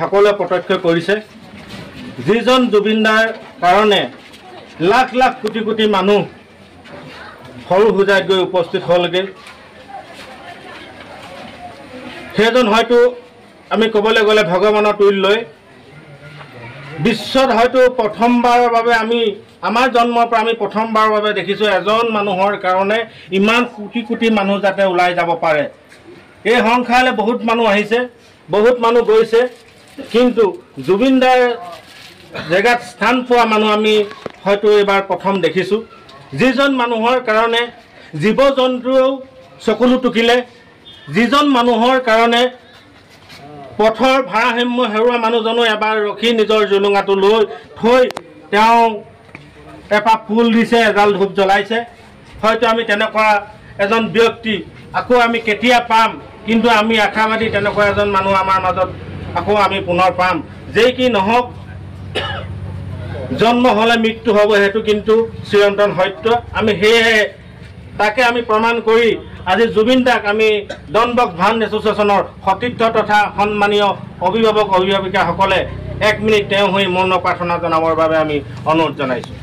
সকলোৱে প্ৰত্যক্ষ কৰিছে যিজন জুবিনদাৰ কাৰণে লাখ লাখ কোটি কোটি মানুহ সৰু সুজাইত গৈ উপস্থিত হ'লগৈ সেইজন হয়তো আমি ক'বলৈ গ'লে ভগৱানৰ তুল্যই বিশ্বত হয়তো প্ৰথমবাৰৰ বাবে আমি আমাৰ জন্মৰ পৰা আমি প্ৰথমবাৰৰ বাবে দেখিছোঁ এজন মানুহৰ কাৰণে ইমান কোটি কোটি মানুহ যাতে ওলাই যাব পাৰে এই সংখ্যালে বহুত মানুহ আহিছে বহুত মানুহ গৈছে কিন্তু জুবিনদাৰ জেগাত স্থান পোৱা মানুহ আমি হয়তো এবাৰ প্ৰথম দেখিছোঁ যিজন মানুহৰ কাৰণে জীৱ জন্তুও চকুলো টুকিলে যিজন মানুহৰ কাৰণে পথৰ ভাৰসাম্য হেৰুৱা মানুহজনো এবাৰ ৰখি নিজৰ জুলুঙাটো লৈ থৈ তেওঁ এপাহ ফুল দিছে এডাল ধূপ জ্বলাইছে হয়তো আমি তেনেকুৱা এজন ব্যক্তি আকৌ আমি কেতিয়া পাম কিন্তু আমি আশাবাদী তেনেকুৱা এজন মানুহ আমাৰ মাজত আকৌ আমি পুনৰ পাম যেই কি নহওক জন্ম হ'লে মৃত্যু হ'ব সেইটো কিন্তু চিৰন্তন সত্য আমি সেয়েহে তাকে আমি প্ৰমাণ কৰি আজি জুবিনদাক আমি ডনবক্স ভান এছ'চিয়েশ্যনৰ সতীৰ্থ তথা সন্মানীয় অভিভাৱক অভিভাৱিকাসকলে 1 মিনিট তেওঁ হৈ মৌন প্ৰাৰ্থনা জনাবৰ বাবে আমি অনুৰোধ জনাইছোঁ